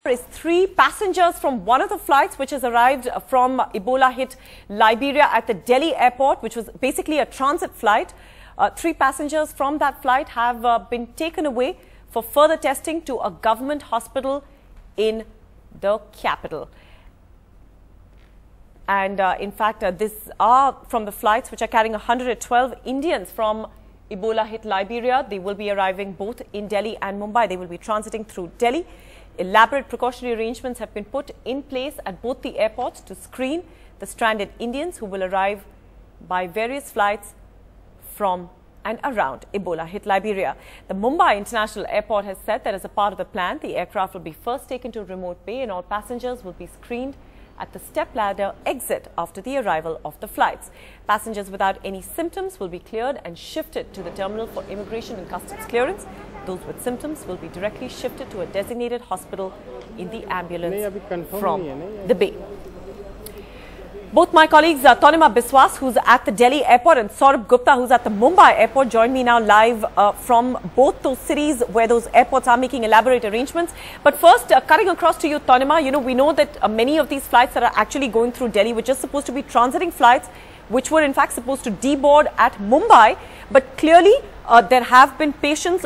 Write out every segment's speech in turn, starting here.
Is 3 passengers from one of the flights which has arrived from Ebola-hit Liberia at the Delhi airport, which was basically a transit flight. 3 passengers from that flight have been taken away for further testing to a government hospital in the capital. And in fact, these are from the flights which are carrying 112 Indians from Ebola-hit Liberia. They will be arriving both in Delhi and Mumbai. They will be transiting through Delhi. Elaborate precautionary arrangements have been put in place at both the airports to screen the stranded Indians who will arrive by various flights from and around Ebola-hit Liberia. The Mumbai International Airport has said that as a part of the plan, the aircraft will be first taken to a remote bay and all passengers will be screened at the step-ladder exit after the arrival of the flights. Passengers without any symptoms will be cleared and shifted to the terminal for immigration and customs clearance. Those with symptoms will be directly shifted to a designated hospital in the ambulance from the bay. Both my colleagues, Tanima Biswas, who's at the Delhi airport, and Saurabh Gupta, who's at the Mumbai airport, join me now live from both those cities where those airports are making elaborate arrangements. But first, cutting across to you, Tanima, we know that many of these flights that are actually going through Delhi were just supposed to be transiting flights, which were in fact supposed to deboard at Mumbai. But clearly, there have been passengers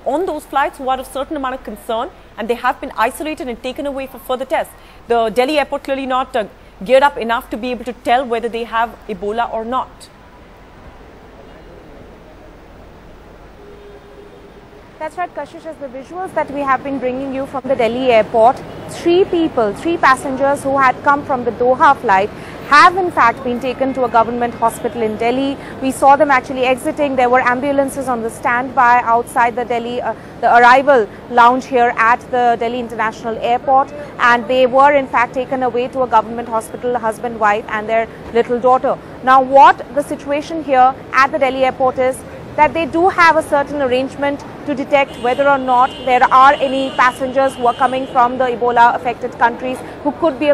on those flights who are of a certain amount of concern, and they have been isolated and taken away for further tests. The Delhi airport clearly not geared up enough to be able to tell whether they have Ebola or not. That's right, Kashish. As the visuals that we have been bringing you from the Delhi airport, 3 passengers who had come from the Doha flight have in fact been taken to a government hospital in Delhi. We saw them actually exiting. There were ambulances on the standby outside the Delhi, the arrival lounge here at the Delhi International Airport, and they were in fact taken away to a government hospital, husband, wife and their little daughter. Now what the situation here at the Delhi airport is that they do have a certain arrangement to detect whether or not there are any passengers who are coming from the Ebola affected countries who could be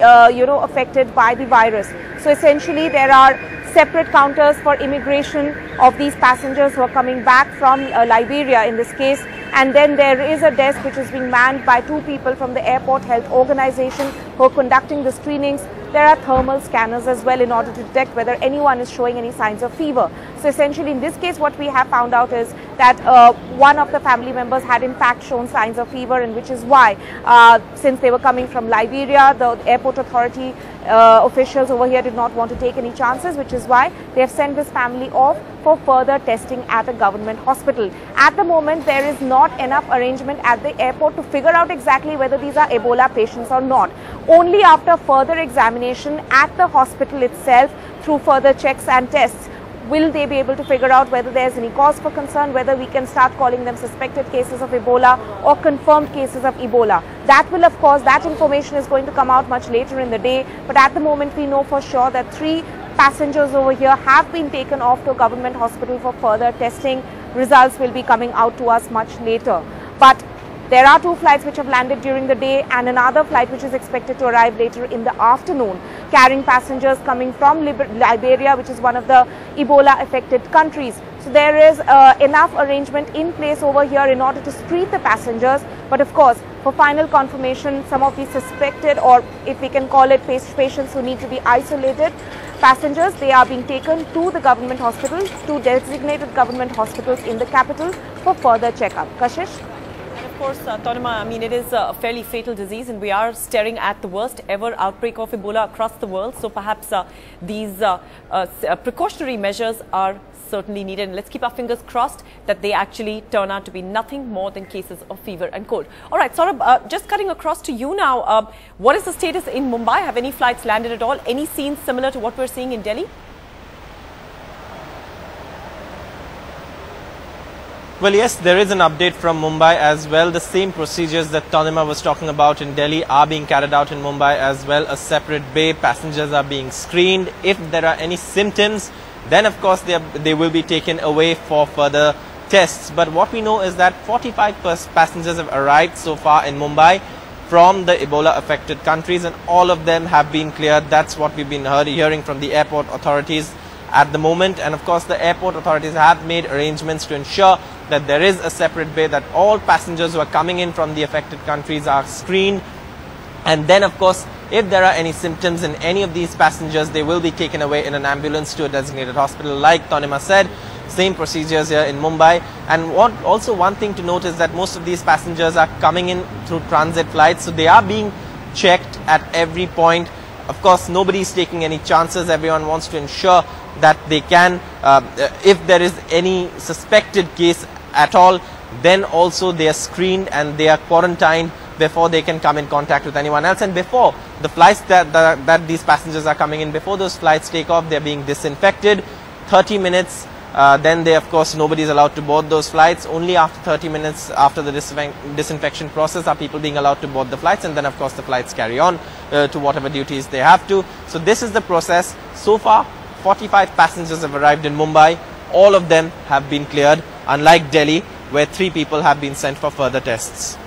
affected by the virus. So essentially there are separate counters for immigration of these passengers who are coming back from Liberia in this case, and then there is a desk which is being manned by 2 people from the airport health organization who are conducting the screenings. There are thermal scanners as well in order to detect whether anyone is showing any signs of fever. So essentially in this case what we have found out is that one of the family members had in fact shown signs of fever, and which is why since they were coming from Liberia, the airport authority officials over here did not want to take any chances, which is why they have sent this family off for further testing at a government hospital. At the moment there is not enough arrangement at the airport to figure out exactly whether these are Ebola patients or not. Only after further examination at the hospital itself through further checks and tests will they be able to figure out whether there is any cause for concern, whether we can start calling them suspected cases of Ebola or confirmed cases of Ebola. That will, of course, that information is going to come out much later in the day. But at the moment, we know for sure that 3 passengers over here have been taken off to a government hospital for further testing. Results will be coming out to us much later. But there are 2 flights which have landed during the day and another flight which is expected to arrive later in the afternoon, carrying passengers coming from Liberia, which is one of the Ebola-affected countries. So there is enough arrangement in place over here in order to screen the passengers. But of course, for final confirmation, some of the suspected, or if we can call it patients who need to be isolated, passengers, they are being taken to the government hospitals, to designated government hospitals in the capital for further checkup. Kashish? Of course, Tanima, it is a fairly fatal disease, and we are staring at the worst ever outbreak of Ebola across the world. So perhaps these precautionary measures are certainly needed. And let's keep our fingers crossed that they actually turn out to be nothing more than cases of fever and cold. All right, Saurabh, just cutting across to you now. What is the status in Mumbai? Have any flights landed at all? Any scenes similar to what we're seeing in Delhi? Well, yes, there is an update from Mumbai as well. The same procedures that Tanima was talking about in Delhi are being carried out in Mumbai as well. A separate bay, passengers are being screened. If there are any symptoms, then of course they will be taken away for further tests. But what we know is that 45 passengers have arrived so far in Mumbai from the Ebola affected countries, and all of them have been cleared. That's what we've been hearing from the airport authorities at the moment. And of course the airport authorities have made arrangements to ensure that there is a separate bay, that all passengers who are coming in from the affected countries are screened. And then, of course, if there are any symptoms in any of these passengers, they will be taken away in an ambulance to a designated hospital. Like Tanima said, same procedures here in Mumbai. And also one thing to note is that most of these passengers are coming in through transit flights, so they are being checked at every point. Of course, nobody is taking any chances. Everyone wants to ensure that they can, if there is any suspected case at all, then also they are screened and they are quarantined before they can come in contact with anyone else. And before the flights that these passengers are coming in, before those flights take off, they are being disinfected 30 minutes. Then they, of course, nobody is allowed to board those flights. Only after 30 minutes after the disinfection process are people being allowed to board the flights, and then of course the flights carry on to whatever duties they have to. So this is the process. So far 45 passengers have arrived in Mumbai. All of them have been cleared, unlike Delhi, where 3 people have been sent for further tests.